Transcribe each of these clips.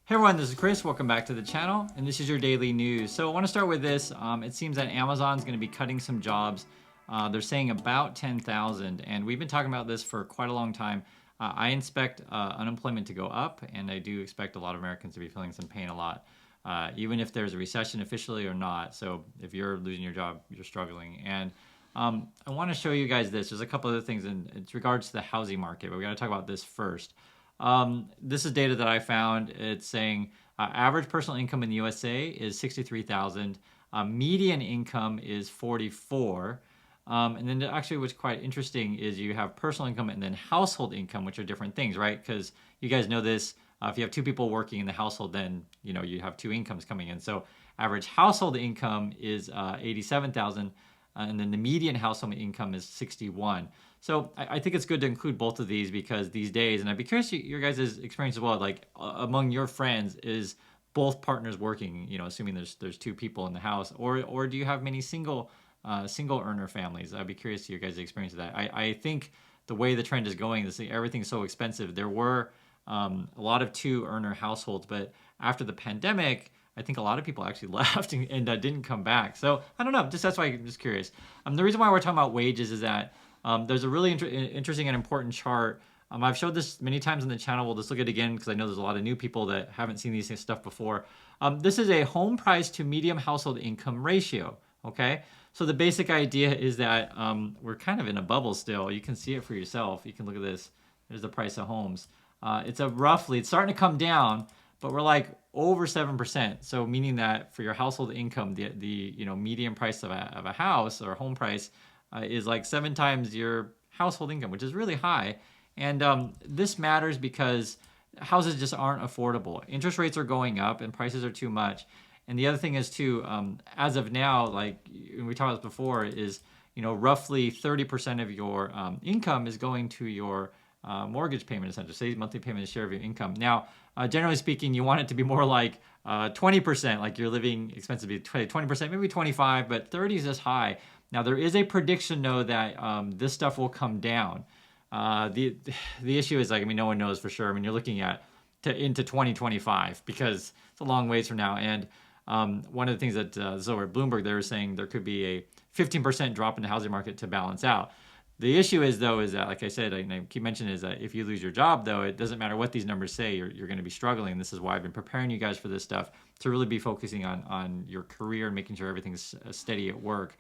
Hey everyone, this is Chris. Welcome back to the channel, and this is your daily news. So I want to start with this. It seems that Amazon's going to be cutting some jobs. They're saying about 10,000, and we've been talking about this for quite a long time. I expect unemployment to go up, and I do expect a lot of Americans to be feeling some pain a lot, even if there's a recession officially or not. So if you're losing your job, you're struggling. And I want to show you guys this. There's a couple other things in regards to the housing market, but we got to talk about this first. This is data that I found. It's saying average personal income in the USA is 63,000. Median income is 44. And then actually what's quite interesting is you have personal income and then household income, which are different things, right? Because you guys know this, if you have two people working in the household, then you have two incomes coming in. So average household income is 87,000. And then the median household income is 61. So I think it's good to include both of these because these days, and I'd be curious your guys' experience as well, like among your friends, is both partners working, assuming there's two people in the house, or do you have many single earner families? I'd be curious to your guys' experience of that. I think the way the trend is going, everything's so expensive. There were a lot of two earner households, but after the pandemic, I think a lot of people actually left and didn't come back. So I don't know. That's why I'm just curious. The reason why we're talking about wages is that there's a really interesting and important chart. I've showed this many times on the channel. We'll just look at it again because I know there's a lot of new people that haven't seen these stuff before. This is a home price to median household income ratio. Okay, so the basic idea is that we're kind of in a bubble still. You can see it for yourself. You can look at this. There's the price of homes. It's starting to come down, but we're like over 7%. So meaning that for your household income, the median price of a house or home price is like 7 times your household income, which is really high. And this matters because houses just aren't affordable. Interest rates are going up and prices are too much. And the other thing is too, as of now, like we talked about before, is roughly 30% of your income is going to your mortgage payment, essentially. Say monthly payment is share of your income. Now, generally speaking, you want it to be more like 20%, like your living expenses be 20%, maybe 25, but 30 is just high. Now, there is a prediction, though, that this stuff will come down. The issue is, no one knows for sure. You're looking at into 2025 because it's a long ways from now. And one of the things that over at Bloomberg, they were saying there could be a 15% drop in the housing market to balance out. The issue is, though, is that, like I said, I keep mentioning is that if you lose your job, though, it doesn't matter what these numbers say, you're going to be struggling. This is why I've been preparing you guys for this stuff to really be focusing on your career and making sure everything's steady at work.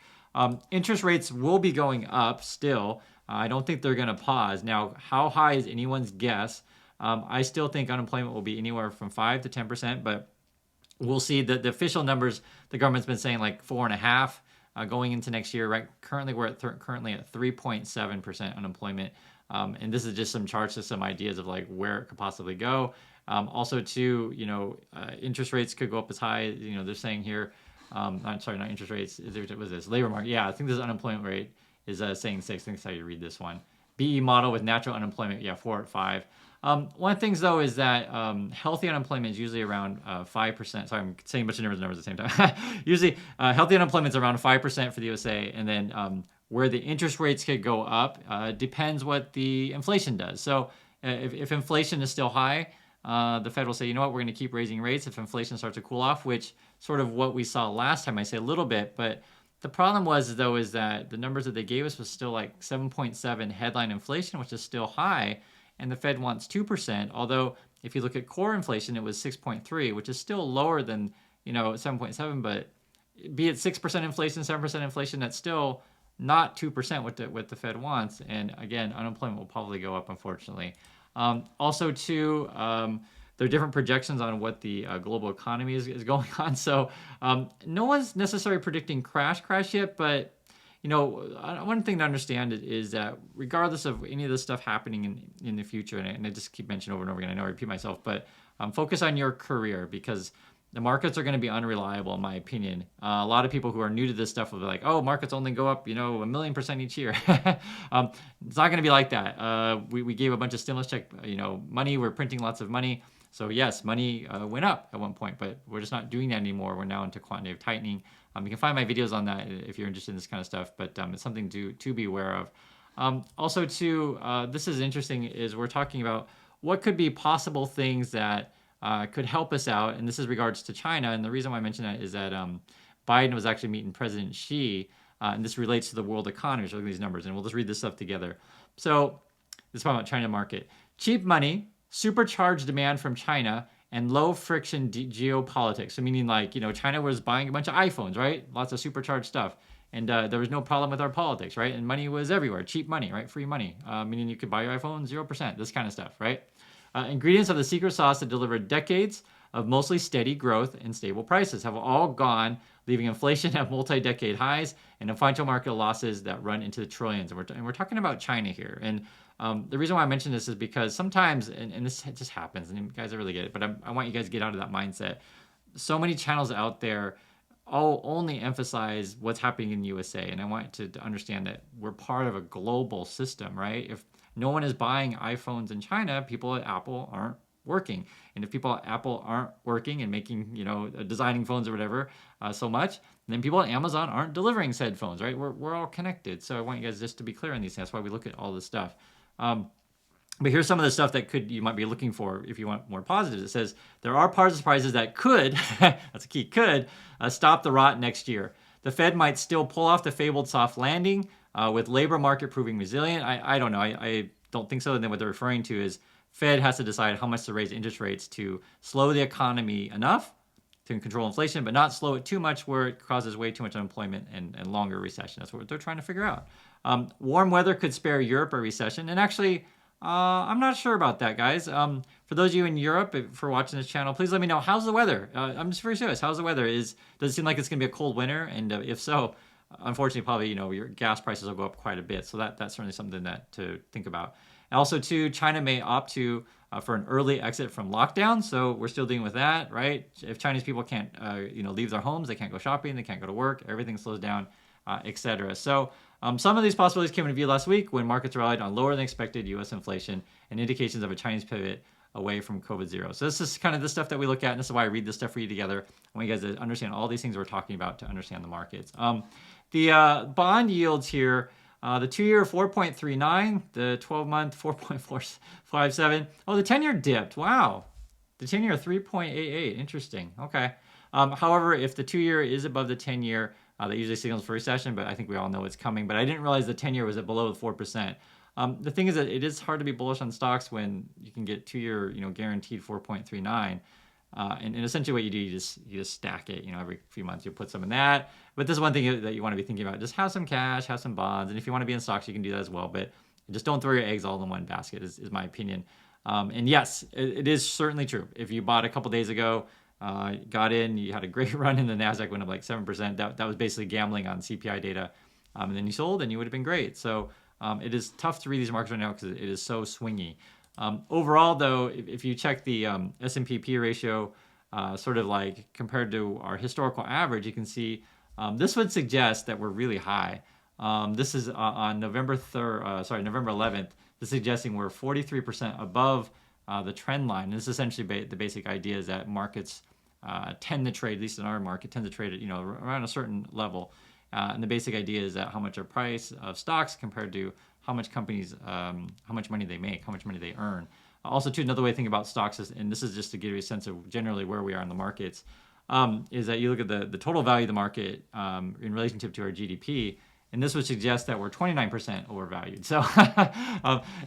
Interest rates will be going up still. I don't think they're going to pause. Now, how high is anyone's guess? I still think unemployment will be anywhere from 5 to 10%, but we'll see. The official numbers, the government's been saying like 4.5%. Going into next year, right? Currently, we're currently at 3.7% unemployment, and this is just some charts, just some ideas of like where it could possibly go. Also, too, interest rates could go up as high. They're saying here. Not interest rates. What was this? Labor market. Yeah, I think this unemployment rate is saying 6. I think that's how you read this one. BE model with natural unemployment. Yeah, 4 at 5. One of the things, though, is that healthy unemployment is usually around 5%. Sorry, I'm saying a bunch of numbers at the same time. Usually, healthy unemployment is around 5% for the USA, and then where the interest rates could go up depends what the inflation does. So if inflation is still high, the Fed will say, you know what, we're going to keep raising rates if inflation starts to cool off, which sort of what we saw last time. I say a little bit, but the problem was, though, is that the numbers that they gave us was still like 7.7 headline inflation, which is still high. And the Fed wants 2%, although if you look at core inflation, it was 6.3, which is still lower than 7.7. But be it 6% inflation, 7% inflation, that's still not 2% what the Fed wants. And again, unemployment will probably go up, unfortunately. Also, too, there are different projections on what the global economy is going on. So no one's necessarily predicting crash yet, but one thing to understand is that regardless of any of this stuff happening in the future, and I just keep mentioning over and over again, I know I repeat myself, but focus on your career because the markets are going to be unreliable, in my opinion. A lot of people who are new to this stuff will be like, oh, markets only go up, 1,000,000% each year. It's not going to be like that. We gave a bunch of stimulus check, money. We're printing lots of money. So yes, money went up at one point, but we're just not doing that anymore. We're now into quantitative tightening. You can find my videos on that if you're interested in this kind of stuff, but it's something to be aware of. Also, too, this is interesting, is we're talking about what could be possible things that could help us out. And this is regards to China. And the reason why I mention that is that Biden was actually meeting President Xi, and this relates to the world economy. So look at these numbers, and we'll just read this stuff together. So this is about China market. Cheap money, supercharged demand from China, and low friction geopolitics. So meaning like, China was buying a bunch of iPhones, right? Lots of supercharged stuff. And there was no problem with our politics, right? And money was everywhere. Cheap money, right? Free money. Meaning you could buy your iPhone 0%, this kind of stuff, right? Ingredients of the secret sauce that delivered decades of mostly steady growth and stable prices have all gone, leaving inflation at multi-decade highs and financial market losses that run into the trillions. And we're talking about China here. And the reason why I mention this is because sometimes, and this just happens, and you guys really get it, but I want you guys to get out of that mindset. So many channels out there all only emphasize what's happening in the USA. And I want to understand that we're part of a global system, right? If no one is buying iPhones in China, people at Apple aren't working. And if people at Apple aren't working and making, designing phones or whatever so much, then people at Amazon aren't delivering said phones, right? We're all connected. So I want you guys just to be clear on these things. That's why we look at all this stuff. But here's some of the stuff that you might be looking for if you want more positives. It says, there are positive surprises that could, that's a key, could stop the rot next year. The Fed might still pull off the fabled soft landing with labor market proving resilient. I don't know. I don't think so. And then what they're referring to is Fed has to decide how much to raise interest rates to slow the economy enough to control inflation, but not slow it too much where it causes way too much unemployment and longer recession. That's what they're trying to figure out. Warm weather could spare Europe a recession. And actually, I'm not sure about that, guys. For those of you in Europe, for watching this channel, please let me know, how's the weather? I'm just very serious. How's the weather? Does it seem like it's going to be a cold winter? And if so, unfortunately, probably, your gas prices will go up quite a bit. So that's certainly something to think about. And also, too, China may opt for an early exit from lockdown. So we're still dealing with that, right? If Chinese people can't, leave their homes, they can't go shopping, they can't go to work, everything slows down, etc. So some of these possibilities came into view last week when markets relied on lower than expected U.S. inflation and indications of a Chinese pivot away from COVID-0. So this is kind of the stuff that we look at, and this is why I read this stuff for you together. I want you guys to understand all these things we're talking about to understand the markets. The bond yields here, the 2-year 4.39, the 12-month 4.457. Oh, the 10-year dipped. Wow. The 10-year 3.88. Interesting. Okay. However, if the 2-year is above the 10-year, that usually signals for recession, but I think we all know it's coming. But I didn't realize the 10-year was at below the 4%. The thing is that it is hard to be bullish on stocks when you can get 2-year, guaranteed 4.39. And essentially what you do, you just stack it, every few months you put some in that. But this is one thing that you want to be thinking about. Just have some cash, have some bonds. And if you want to be in stocks, you can do that as well. But just don't throw your eggs all in one basket is my opinion. And yes, it is certainly true. If you bought a couple days ago, got in, you had a great run in the NASDAQ, went up like 7%. That was basically gambling on CPI data. And then you sold and you would have been great. So it is tough to read these markets right now because it is so swingy. Overall, though, if you check the S&P P ratio, sort of like compared to our historical average, you can see this would suggest that we're really high. This is on November 11th. This is suggesting we're 43% above the trend line. And this is essentially the basic idea is that markets tend to trade, at least in our market, tend to trade at around a certain level. And the basic idea is that how much our price of stocks compared to how much companies, how much money they make, how much money they earn. Also, too, another way to think about stocks is, and this is just to give you a sense of generally where we are in the markets, is that you look at the total value of the market in relationship to our GDP, and this would suggest that we're 29% overvalued. So,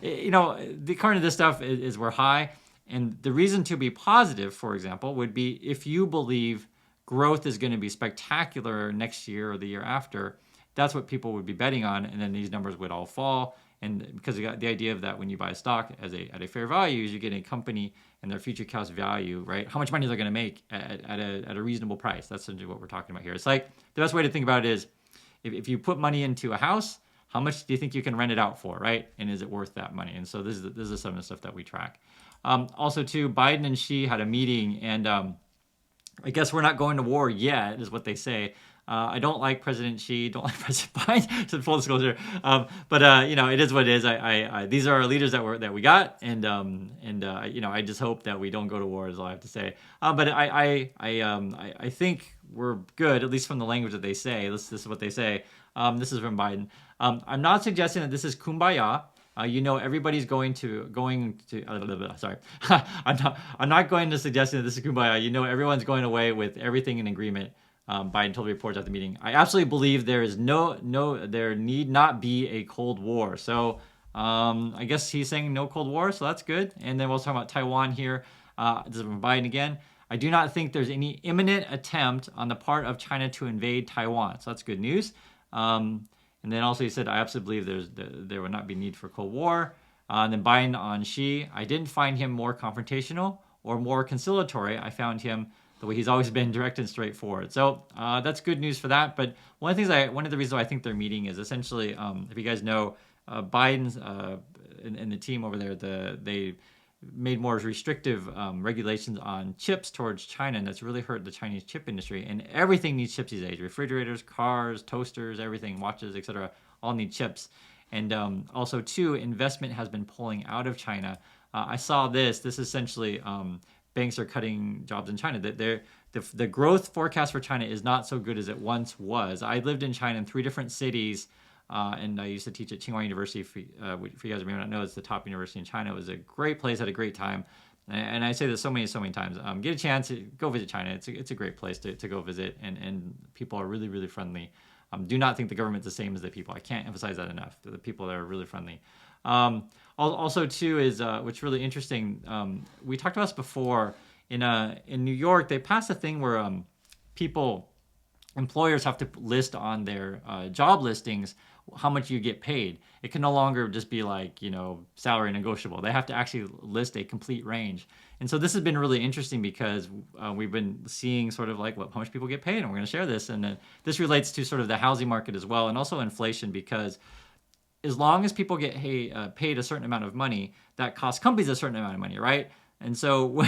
the current of this stuff is we're high, and the reason to be positive, for example, would be if you believe growth is going to be spectacular next year or the year after, that's what people would be betting on, and then these numbers would all fall. And because you got the idea of that when you buy a stock at a fair value, is you get a company and their future cash value, right? How much money they're going to make at a reasonable price. That's essentially what we're talking about here. It's like the best way to think about it is if you put money into a house, how much do you think you can rent it out for, right? And is it worth that money? And so this is some of the stuff that we track. Also, too, Biden and Xi had a meeting, and I guess we're not going to war yet, is what they say. I don't like President Xi, don't like President Biden, to full disclosure. But it is what it is. These are our leaders that we got, and I just hope that we don't go to war, is all I have to say. But I think we're good, at least from the language that they say. This is what they say. This is from Biden. I'm not suggesting that this is kumbaya. everybody's sorry, I'm not going to suggest that this is kumbaya. Everyone's going away with everything in agreement. Biden told reporters at the meeting. I absolutely believe there need not be a Cold War. So I guess he's saying no Cold War, so that's good. And then we'll talk about Taiwan here. This is from Biden again. I do not think there's any imminent attempt on the part of China to invade Taiwan. So that's good news. And then also he said, I absolutely believe there would not be need for Cold War. And then Biden on Xi, I didn't find him more confrontational or more conciliatory. I found him the way he's always been, direct and straightforward. So that's good news for that. But one of the reasons why I think they're meeting is essentially, if you guys know, Biden's and the team over there, they made more restrictive regulations on chips towards China, and that's really hurt the Chinese chip industry. And everything needs chips these days: refrigerators, cars, toasters, everything, watches, etc. All need chips. And also, too, investment has been pulling out of China. I saw this. This essentially banks are cutting jobs in China. The growth forecast for China is not so good as it once was. I lived in China in 3 different cities. And I used to teach at Tsinghua University. For you guys who may not know, it's the top university in China. It was a great place, had a great time. And I say this so many times. Get a chance, go visit China. It's a great place to go visit, and people are really, really friendly. Do not think the government's the same as the people. I can't emphasize that enough. The people there are really friendly. Also, too, is what's really interesting. We talked about this before. In New York, they passed a thing where employers have to list on their job listings how much you get paid. It can no longer just be like, salary negotiable. They have to actually list a complete range. And so this has been really interesting because we've been seeing sort of like how much people get paid, and we're going to share this. And this relates to sort of the housing market as well, and also inflation, because as long as people get paid a certain amount of money, that costs companies a certain amount of money, right? And so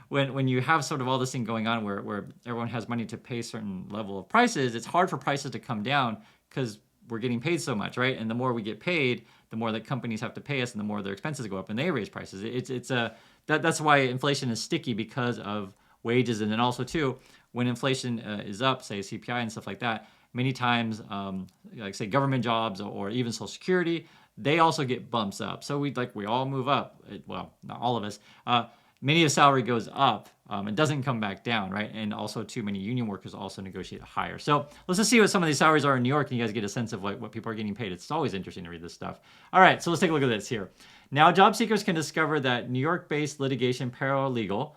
when you have sort of all this thing going on where everyone has money to pay a certain level of prices, it's hard for prices to come down because we're getting paid so much, right? And the more we get paid, the more that companies have to pay us, and the more their expenses go up, and they raise prices. That's why inflation is sticky, because of wages. And then also too, when inflation is up, say CPI and stuff like that, many times, like say government jobs or even Social Security, they also get bumps up. So we all move up. Well, not all of us. Many of salary goes up. It doesn't come back down, right? And also, too many union workers also negotiate higher. So let's just see what some of these salaries are in New York, and you guys get a sense of what people are getting paid. It's always interesting to read this stuff. All right, so let's take a look at this here. Now, job seekers can discover that New York-based litigation paralegal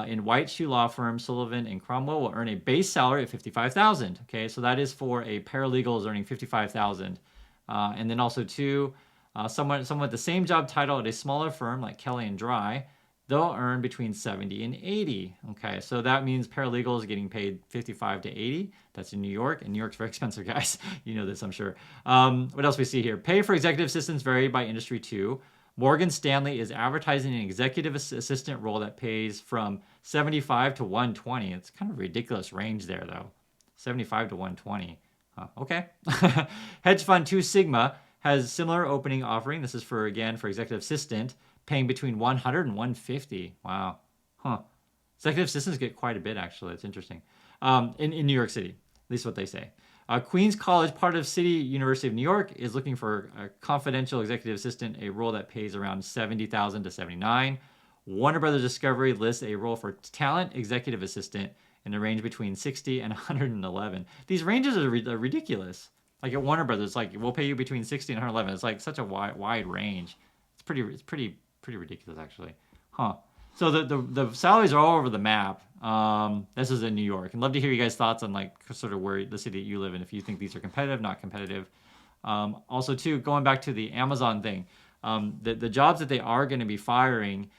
in White Shoe law firm Sullivan and Cromwell will earn a base salary of $55,000. Okay, so that is for a paralegal is earning $55,000, and then also too, someone with the same job title at a smaller firm like Kelly and Dry, they'll earn between 70 and 80. Okay, so that means paralegals getting paid 55 to 80. That's in New York, and New York's very expensive, guys. You know this, I'm sure. What else we see here? Pay for executive assistants vary by industry too. Morgan Stanley is advertising an executive assistant role that pays from 75 to 120. It's kind of a ridiculous range there, though. 75 to 120. Okay. Hedge fund 2 Sigma has similar opening offering. This is for executive assistant, paying between 100 and 150. Wow. Executive assistants get quite a bit, actually. It's interesting. In New York City, at least what they say. Queens College, part of City University of New York, is looking for a confidential executive assistant, a role that pays around $70,000 to $79,000. Warner Brothers Discovery lists a role for talent executive assistant in a range between $60,000 and $111,000. These ranges are ridiculous. Like at Warner Brothers, like we'll pay you between $60,000 and $111,000. It's like such a wide range. It's pretty ridiculous, actually. So the salaries are all over the map. This is in New York. I'd love to hear you guys' thoughts on like sort of where the city that you live in, if you think these are competitive, not competitive. Also, too, going back to the Amazon thing, the jobs that they are going to be firing,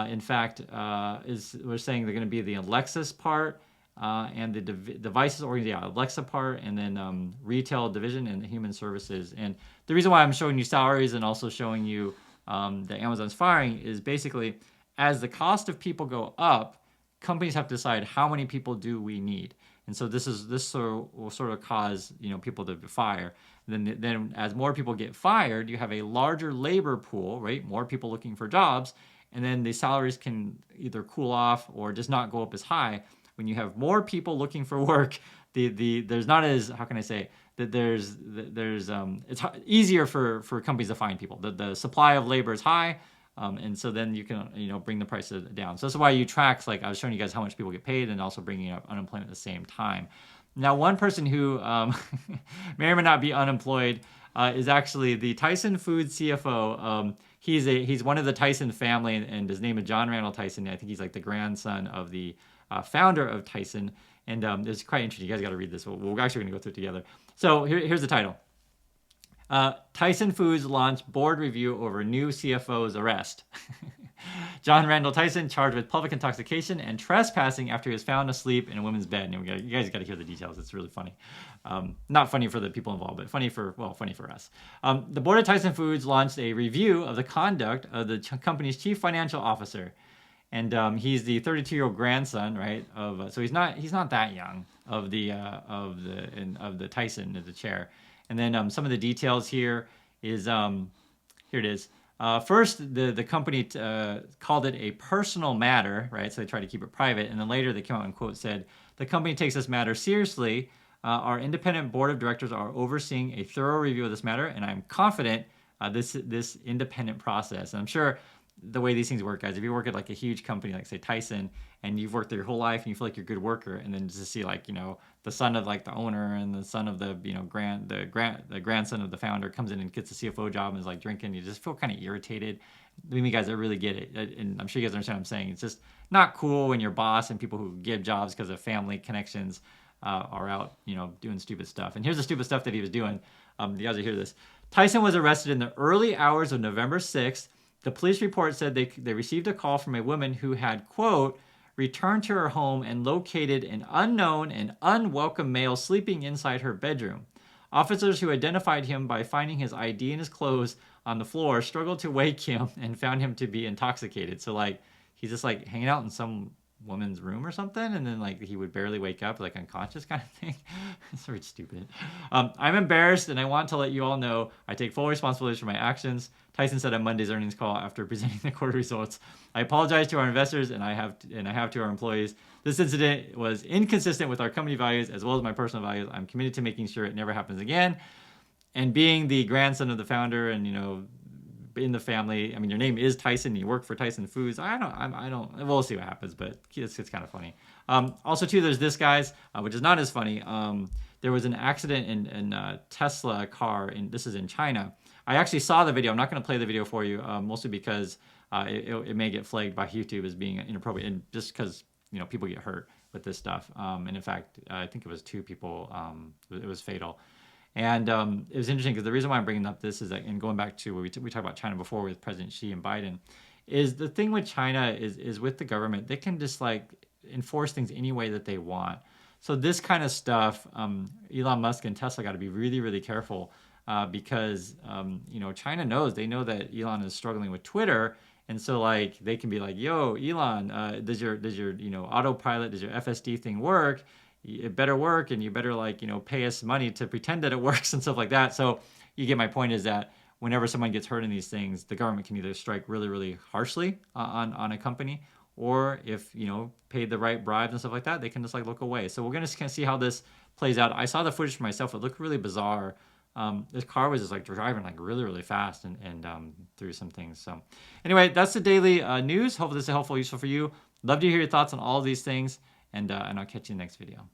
in fact, we're saying they're going to be the Alexis part and the devices Alexa part, and then retail division and human services. And the reason why I'm showing you salaries and also showing you that Amazon's firing is basically as the cost of people go up, companies have to decide how many people do we need. And so this will sort of cause people to fire. Then as more people get fired, you have a larger labor pool, right? More people looking for jobs, and then the salaries can either cool off or just not go up as high. When you have more people looking for work, there's not as, how can I say, that it's easier for companies to find people. The supply of labor is high, and so then you can bring the prices down. So that's why you track, like I was showing you guys how much people get paid, and also bringing up unemployment at the same time. Now, one person who may or may not be unemployed is actually the Tyson Foods CFO. He's one of the Tyson family, and his name is John Randall Tyson. I think he's like the grandson of the founder of Tyson. And it's quite interesting. You guys got to read this. We're actually going to go through it together. So here's the title. Tyson Foods launched board review over new CFO's arrest. John Randall Tyson charged with public intoxication and trespassing after he was found asleep in a woman's bed. And you guys got to hear the details. It's really funny. Not funny for the people involved, but funny for us. The board of Tyson Foods launched a review of the conduct of the company's chief financial officer. And he's the 32-year-old grandson, right? So he's not that young of the Tyson, the chair. And then some of the details here is here it is. First, the company called it a personal matter, right? So they tried to keep it private. And then later they came out and quote said, "The company takes this matter seriously. Our independent board of directors are overseeing a thorough review of this matter, and I'm confident this independent process." And I'm sure the way these things work, guys, if you work at like a huge company like say Tyson, and you've worked there your whole life and you feel like you're a good worker, and then just to see like the son of like the owner and the son of the the grandson of the founder comes in and gets a CFO job and is like drinking, you just feel kind of irritated. Believe me, guys, I really get it, and I'm sure you guys understand what I'm saying. It's just not cool when your boss and people who give jobs because of family connections are out doing stupid stuff. And here's the stupid stuff that he was doing. You guys will hear this. Tyson was arrested in the early hours of November 6th. The police report said they received a call from a woman who had, quote, returned to her home and located an unknown and unwelcome male sleeping inside her bedroom. Officers who identified him by finding his ID and his clothes on the floor struggled to wake him and found him to be intoxicated. So like he's just like hanging out in some woman's room or something, and then like he would barely wake up, like unconscious kind of thing. It's very stupid. I'm embarrassed, and I want to let you all know I take full responsibility for my actions, Tyson said on Monday's earnings call after presenting the quarter results. I apologize to our investors, and I have to our employees. This incident was inconsistent with our company values as well as my personal values. I'm committed to making sure it never happens again. And being the grandson of the founder, and in the family, I mean, your name is Tyson, you work for Tyson Foods. I don't, we'll see what happens, but it's kind of funny. Also too, there's this, guys, which is not as funny. There was an accident in a Tesla car, this is in China. I actually saw the video. I'm not going to play the video for you, mostly because it may get flagged by YouTube as being inappropriate, and just because people get hurt with this stuff. And in fact, I think it was 2 people. It was fatal. And it was interesting because the reason why I'm bringing up this is that, and going back to where we talked about China before with President Xi and Biden, is the thing with China is with the government, they can just like enforce things any way that they want. So this kind of stuff, Elon Musk and Tesla got to be really, really careful because China knows, they know that Elon is struggling with Twitter. And so like they can be like, yo, Elon, does your autopilot, does your FSD thing work? It better work, and you better pay us money to pretend that it works and stuff like that. So you get my point, is that whenever someone gets hurt in these things, the government can either strike really, really harshly on a company, or if paid the right bribes and stuff like that, they can just look away. So we're gonna kind of see how this plays out. I saw the footage for myself. It looked really bizarre. This car was just driving really, really fast and through some things. So anyway, that's the daily news. Hopefully this is helpful, useful for you. Love to hear your thoughts on all of these things. And I'll catch you in the next video.